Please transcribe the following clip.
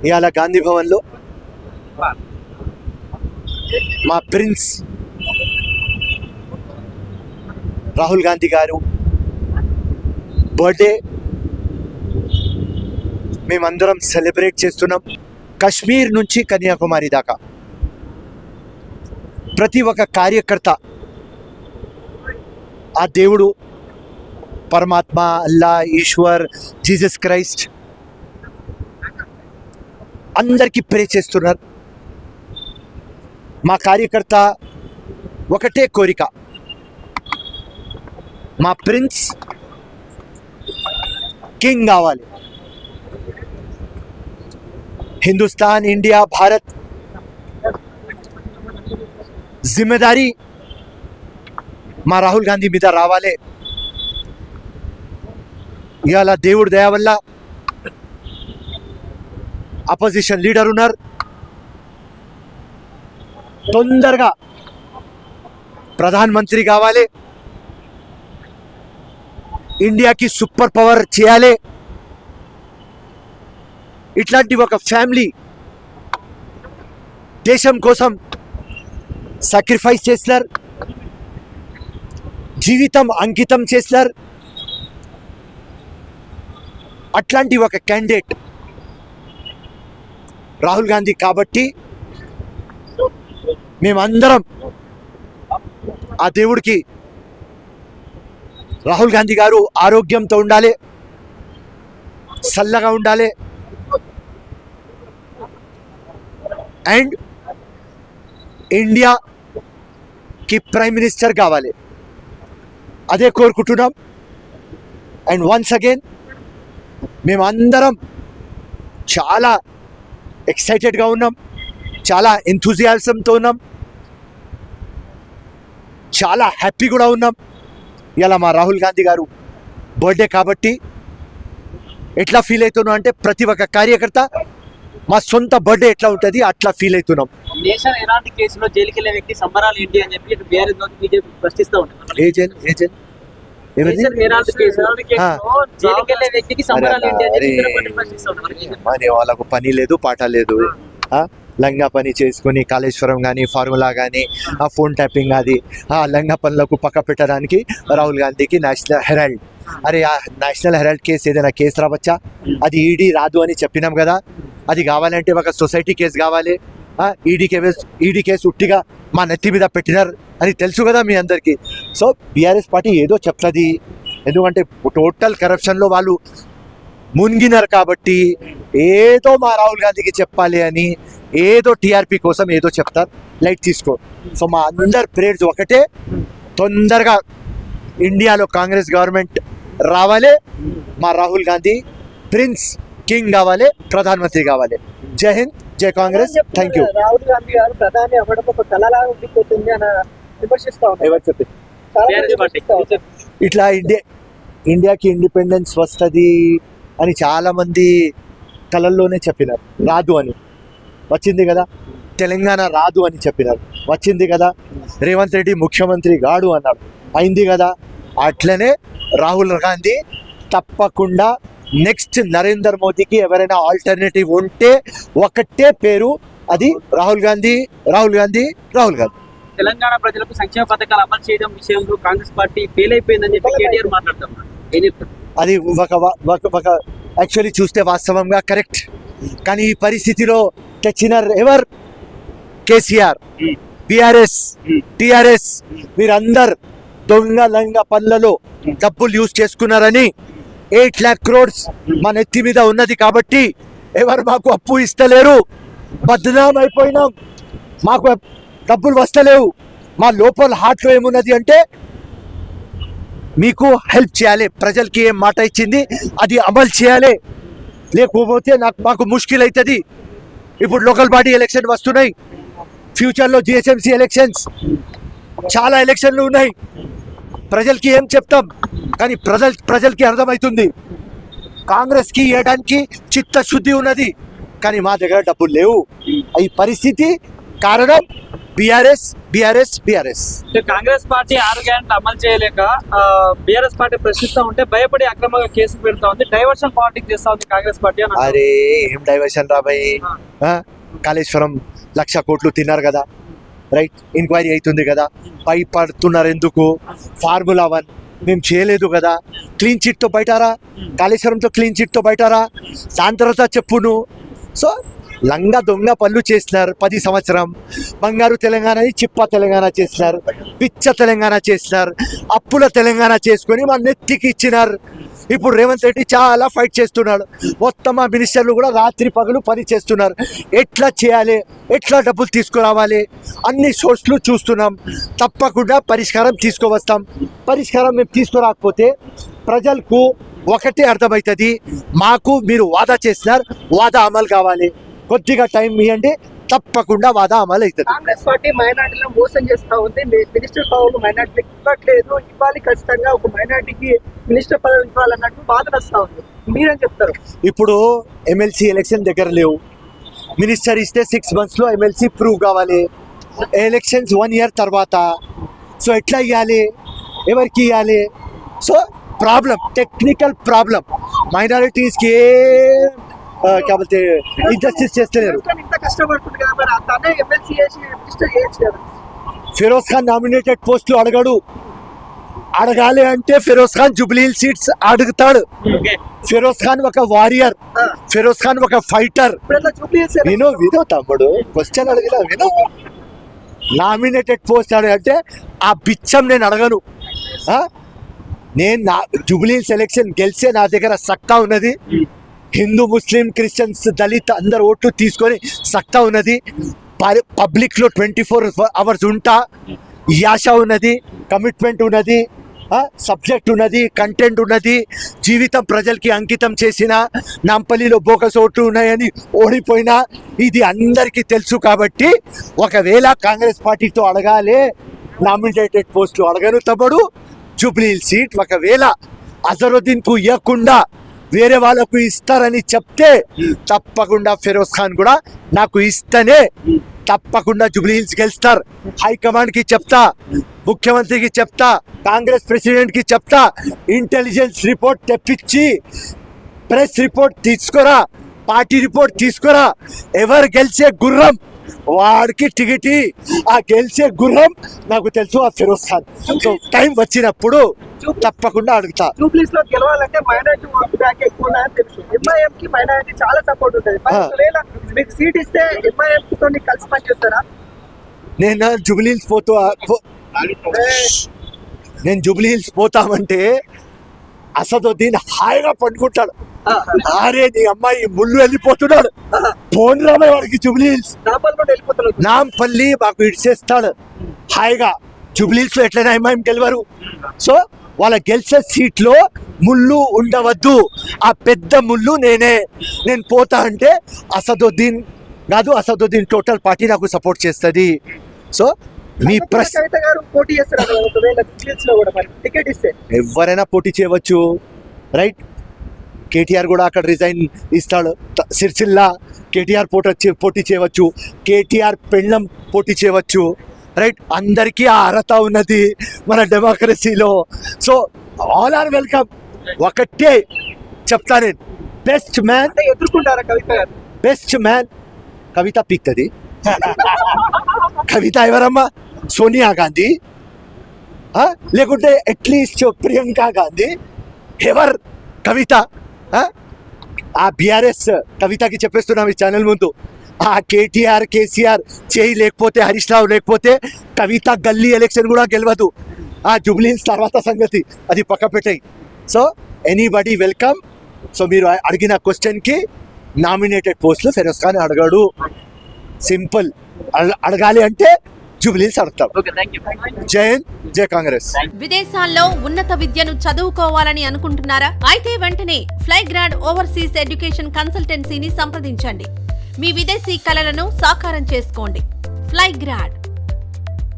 ఇవాళ గాంధీ భవన్లో మా ప్రిన్స్ రాహుల్ గాంధీ గారు బర్త్డే మేమందరం సెలబ్రేట్ చేస్తున్నాం. కశ్మీర్ నుంచి కన్యాకుమారి దాకా ప్రతి ఒక్క కార్యకర్త ఆ దేవుడు పరమాత్మ, అల్లా, ఈశ్వర్, జీసస్ క్రైస్ట్ అందరికీ ప్రే చేస్తున్నారు. మా కార్యకర్త ఒకటే కోరిక, మా ప్రిన్స్ కింగ్ కావాలి. हिंदुस्तान, इंडिया, भारत जिम्मेदारी మా రాహుల్ గాంధీ మీద రావాలి. ఇవాళ దేవుడి దయ వల్ల అపోజిషన్ లీడర్ ఉన్నారు. తొందరగా ప్రధానమంత్రి కావాలి. ఇండియాకి సూపర్ పవర్ చేయాలి. ఇట్లాంటి ఒక ఫ్యామిలీ దేశం కోసం సాక్రిఫైస్ చేస్తారు, జీవితం అంకితం చేస్తారు. అట్లాంటి ఒక క్యాండిడేట్ రాహుల్ గాంధీ. కాబట్టి మేమందరం ఆ దేవుడికి రాహుల్ గాంధీ గారు ఆరోగ్యంతో ఉండాలి, చల్లగా ఉండాలి అండ్ ఇండియాకి ప్రైమ్ మినిస్టర్ కావాలి, అదే కోరుకుంటున్నాం. అండ్ వన్స్ అగైన్ మేమందరం చాలా ఎక్సైటెడ్గా ఉన్నాం, చాలా ఎంథూజియాజంతో ఉన్నాం, చాలా హ్యాపీ కూడా ఉన్నాం. ఇలా మా రాహుల్ గాంధీ గారు బర్త్డే కాబట్టి ఎట్లా ఫీల్ అవుతున్నాం అంటే ప్రతి ఒక్క కార్యకర్త మా సొంత బర్త్డే ఎట్లా ఉంటుంది అట్లా ఫీల్ అవుతున్నాం. నేషన్ ఎలాంటి కేసులో జైలుకి వెళ్ళే వ్యక్తి సంబరాలు ఏంటి అని చెప్పి బీఆర్ఎస్ బీజేపీ ప్రశ్నిస్తూ ఉంటారు. ఏ జైలు వాళ్ళకు పని లేదు, పాట లేదు. లంగా పని చేసుకుని కాళేశ్వరం కానీ, ఫార్ములా కానీ, ఆ ఫోన్ ట్యాపింగ్, అది ఆ లంగా పనులకు పక్క పెట్టడానికి రాహుల్ గాంధీకి నేషనల్ హెరాల్డ్, అరే ఆ నేషనల్ హెరాల్డ్ కేసు ఏదైనా కేసు రావచ్చా? అది ఈడీ రాదు అని చెప్పినాం కదా. అది కావాలంటే ఒక సొసైటీ కేసు కావాలి. ఈడీ కేసు ఉట్టిగా మా నెత్తి మీద పెట్టినారు అని తెలుసు కదా మీ అందరికీ. సో బీఆర్ఎస్ పార్టీ ఏదో చెప్తుంది, ఎందుకంటే టోటల్ కరప్షన్లో వాళ్ళు మునిగినారు కాబట్టి ఏదో మా రాహుల్ గాంధీకి చెప్పాలి అని ఏదో టీఆర్పీ కోసం ఏదో చెప్తారు. లైట్ తీసుకో. సో మా అందరి ప్రేయర్స్ ఒకటే, తొందరగా ఇండియాలో కాంగ్రెస్ గవర్నమెంట్ రావాలి, మా రాహుల్ గాంధీ ప్రిన్స్ కింగ్ కావాలి, ప్రధానమంత్రి కావాలి. జై హింద్, జై కాంగ్రెస్. Thank you. రాహుల్ గాంధీ గారు ప్రధాని అవ్వడం ఒక కళలాగా ఉండిపోతుంది అని విమర్శిస్తా ఉన్నారు. ఇట్లా ఇండియాకి ఇండిపెండెన్స్ వస్తుంది అని చాలా మంది కళల్లోనే చెప్పినారు. రాదు అని వచ్చింది కదా. తెలంగాణ రాదు అని చెప్పినారు, వచ్చింది కదా. రేవంత్ రెడ్డి ముఖ్యమంత్రి గాడు అన్నాడు, అయింది కదా. అట్లనే రాహుల్ గాంధీ తప్పకుండా నెక్స్ట్ నరేందర్ మోదీకి ఎవరైనా ఆల్టర్నేటివ్ ఉంటే ఒకటే పేరు, అది రాహుల్ గాంధీ, రాహుల్ గాంధీ, రాహుల్ గాంధీ. తెలంగాణ ప్రజలకు సంక్షేమ పథకాలు అమలు చేయడం విషయంలో కాంగ్రెస్ పార్టీ ఫెయిల్ అయిపోయిందని చెప్పి కేటీఆర్ మాట్లాడుతున్నారు. ఏం చెప్తారు? అది ఒక యాక్చువల్లీ చూస్తే వాస్తవంగా కరెక్ట్. కానీ ఈ పరిస్థితిలో తెచ్చిన ఎవరు? KCR, BRS, TRS. మీరందరు దొంగ లంగ పనులలో డబ్బులు యూజ్ చేసుకున్నారని 8 lakh crores మన నెత్తి మీద ఉన్నది కాబట్టి ఎవరు మాకు అప్పు ఇస్తలేరు, బద్నాం అయిపోయినాం, మాకు డబ్బులు వస్తలేవు. మా లోపల హార్ట్లో ఏమున్నది అంటే మీకు హెల్ప్ చేయాలి, ప్రజలకి ఏం మాట ఇచ్చింది అది అమలు చేయాలి, లేకపోతే మాకు ముష్కిల్ అవుతుంది. ఇప్పుడు లోకల్ బాడీ ఎలక్షన్ వస్తున్నాయి, ఫ్యూచర్లో జిహెచ్ఎంసీ ఎలక్షన్స్, చాలా ఎలక్షన్లు ఉన్నాయి. ప్రజలకి ఏం చెప్తాం? కానీ ప్రజలకి అర్థమవుతుంది కాంగ్రెస్కి ఇవ్వడానికి చిత్తశుద్ధి ఉన్నది, కానీ మా దగ్గర డబ్బులు లేవు. ఈ పరిస్థితి కారణం బిఆర్ఎస్. అంటే కాంగ్రెస్ పార్టీ 6 గ్యారెంటీలు అమలు చేయలేక బీఆర్ఎస్ పార్టీ ప్రశ్నిస్తా ఉంటే భయపడి అక్రమంగా కేసులు పెడతా ఉంది, డైవర్షన్ పాలిటిక్స్ చేస్తా ఉంది కాంగ్రెస్ పార్టీ అని. అరే ఏం డైవర్షన్ రాబాయి, కాళేశ్వరం 1,00,000 కోట్లు తిన్నారు కదా, రైట్, ఎంక్వైరీ అవుతుంది కదా, భయపడుతున్నారు ఎందుకు? ఫార్ములా 1 మేము చేయలేదు కదా, క్లీన్ చిట్తో బయటారా, కాళేశ్వరంతో క్లీన్ చిట్తో బయటారా, దాని తర్వాత చెప్పు నువ్వు. సో లంగా దొంగ పనులు చేసినారు 10 సంవత్సరం. బంగారు తెలంగాణని చిప్ప తెలంగాణ చేసినారు, పిచ్చ తెలంగాణ చేసినారు, అప్పుల తెలంగాణ చేసుకొని మన నెత్తికి ఇచ్చినారు. ఇప్పుడు రేవంత్ రెడ్డి చాలా ఫైట్ చేస్తున్నాడు. మొత్తం ఆ మినిస్టర్లు కూడా రాత్రి పగలు పని చేస్తున్నారు. ఎట్లా చేయాలి, ఎట్లా డబ్బులు తీసుకురావాలి, అన్ని సోర్స్లు చూస్తున్నాం. తప్పకుండా పరిష్కారం తీసుకువస్తాం. పరిష్కారం మేము తీసుకురాకపోతే ప్రజలకు ఒకటే అర్థమవుతుంది, మాకు మీరు వాదా చేసినారు, వాదా అమలు కావాలి, కొద్దిగా టైం ఇవ్వండి, తప్పకుండా వాదా అమలు అవుతుంది. కాంగ్రెస్ పార్టీ మైనార్టీలను మోసం చేస్తా ఉంది. మినిస్టర్ పదవులు మైనార్టీకి ఇవ్వట్లేదు, ఇవ్వాలి, ఖచ్చితంగా ఒక మైనార్టీకి మినిస్టర్ పదవి ఇవ్వాలన్నట్టు బాధ వస్తా ఉంది. మీరేం చెప్తారు? ఇప్పుడు ఎమ్మెల్సీ ఎలక్షన్ దగ్గర లేవు, మినిస్టర్ ఇస్తే 6 monthsలో ఎమ్మెల్సీ ప్రూవ్ కావాలి, ఎలక్షన్స్ 1 year తర్వాత. సో ఎట్లా ఇవ్వాలి, ఎవరికి ఇవ్వాలి? So problem, technical problem. మైనారిటీస్కి కాబట్టి ఇంజస్టిస్ చేస్తలేరు. ఇంత కష్టపడుతుంది కదా, మరి తనే ఎమ్మెల్సీ చేసి మినిస్టర్ చేయొచ్చు కదా. ఫిరోజ్ ఖాన్ నామినేటెడ్ పోస్టులు అడగాలి అంటే ఫిరోజ్ ఖాన్ జూబ్లీ సీట్స్ అడుగుతాడు. ఫిరోజ్ ఖాన్ ఒక వారియర్, ఫిరోజ్ ఖాన్ ఒక ఫైటర్. వినో తమ్ముడు, క్వశ్చన్ అడిగినా వినో. నామినేటెడ్ పోస్ట్ అంటే ఆ బిచ్చం నేను అడగను. నేను జూబ్లీ సెలెక్షన్ గెలిచే నా దగ్గర సక్తా ఉన్నది. హిందూ, ముస్లిం, క్రిస్టియన్స్, దళిత్ అందరు ఓట్లు తీసుకొని సక్తా ఉన్నది. పబ్లిక్లో 24 hours ఉంటా. యాష ఉన్నది, కమిట్మెంట్ ఉన్నది, సబ్జెక్ట్ ఉన్నది, కంటెంట్ ఉన్నది. జీవితం ప్రజలకి అంకితం చేసిన, నాంపల్లిలో బోకస్ ఓట్లు ఉన్నాయని ఓడిపోయినా, ఇది అందరికీ తెలుసు. కాబట్టి ఒకవేళ కాంగ్రెస్ పార్టీతో అడగాలి నామినేటెడ్ పోస్టులు అడగను తమ్ముడు. జూబ్లీ సీట్ ఒకవేళ అజరుద్దీన్కు ఇవ్వకుండా వేరే వాళ్ళకు ఇస్తారని చెప్తే తప్పకుండా ఫిరోజ్ ఖాన్ కూడా నాకు ఇస్తేనే తప్పకుండా జూబ్లీ హిల్స్ గెలుస్తారు. హైకమాండ్కి చెప్తా, ముఖ్యమంత్రికి చెప్తా, కాంగ్రెస్ ప్రెసిడెంట్కి చెప్తా, ఇంటెలిజెన్స్ రిపోర్ట్ తెప్పించి ప్రెస్ రిపోర్ట్ తీసుకురా, పార్టీ రిపోర్ట్ తీసుకురా. ఎవరు గెలిచే గుర్రం వాడికి టికెట్. ఆ గెలిచే గుర్రం నాకు తెలుసు, ఆ ఫిరోజ్ ఖాన్. సో టైం వచ్చినప్పుడు తప్పకుండా అడుగుతా. జూబ్లీస్ లో గెలవాలంటే మైనారిటీ ఓటు బ్యాంక్ ఎక్కువ ఉన్నాయని తెలుసు. ఎంఐఎం కి మైనారిటీ చాలా సపోర్ట్ ఉంటుంది. ఒకవేళ మీకు సీట్ ఇస్తే ఎంఐఎం తో కలిసి పనిచేస్తారా? నేను జూబ్లీ హిల్స్ పోతామంటే అసదుద్దీన్ హాయిగా పండుకుంటాడు. అరే నీ అమ్మాయి ముళ్ళు వెళ్ళిపోతున్నాడు, ఫోన్ రాబోయే వాడికి జూబ్లీ హిల్స్, నాంపల్లి మాకు ఇడిచేస్తాడు హాయిగా. జూబ్లీ హిల్స్ లో ఎట్లయినా ఎంఐఎం గెలవరు. సో వాళ్ళ గెలిచే సీట్లో ముళ్ళు ఉండవద్దు. ఆ పెద్ద ముళ్ళు నేను పోతా అంటే అసదుద్దీన్ కాదు, అసదుద్దీన్ టోటల్ పార్టీ నాకు సపోర్ట్ చేస్తుంది. సో మీ ప్రశ్న, ఎవరైనా పోటీ చేయవచ్చు, రైట్. కేటీఆర్ కూడా అక్కడ రిజైన్ ఇస్తాడు. సిరిసిల్ల కేటీఆర్ పోటీ చేయవచ్చు, కేటీఆర్ పెళ్ళం పోటీ చేయవచ్చు, రైట్. అందరికీ ఆ అర్హత ఉన్నది మన డెమోక్రసీలో. So all are welcome. ఒకటే చెప్తా నేను, బెస్ట్ మ్యాన్ ఎదుర్కొంటారా కవిత గారు? బెస్ట్ మ్యాన్ కవిత పీక్తుంది. కవిత ఎవరమ్మా? సోనియా గాంధీ లేకుంటే అట్లీస్ట్ ప్రియాంక గాంధీ? ఎవర్ కవిత? ఆ బీఆర్ఎస్ కవితకి చెప్పేస్తున్నాం ఈ ఛానల్ ముందు. ఆ కేటీఆర్, కేసీఆర్ చేయి లేకపోతే, హరీష్ రావు లేకపోతే కవిత గల్లీ ఎలక్షన్ కూడా గెలవదు. ఆ జూబ్లీ హిల్స్ తర్వాత సంగతి, అది పక్క పెట్టాయి. So anybody welcome. సో మీరు అడిగిన క్వశ్చన్కి నామినేటెడ్ పోస్టులు ఫిరోజ్ ఖాన్ అడగాడు. సింపుల్. అడగాలి అంటే జూబ్లీ హిల్స్ అడుగుతాం. జై హింద్, జై కాంగ్రెస్. విదేశాల్లో ఉన్నత విద్యను చదువుకోవాలని అనుకుంటున్నారా? అయితే వెంటనే ఫ్లైగ్రాడ్ ఓవర్సీస్ ఎడ్యుకేషన్ కన్సల్టెన్సీని సంప్రదించండి. మీ విదేశీ కలలను సాకారం చేసుకోండి. ఫ్లైగ్రాడ్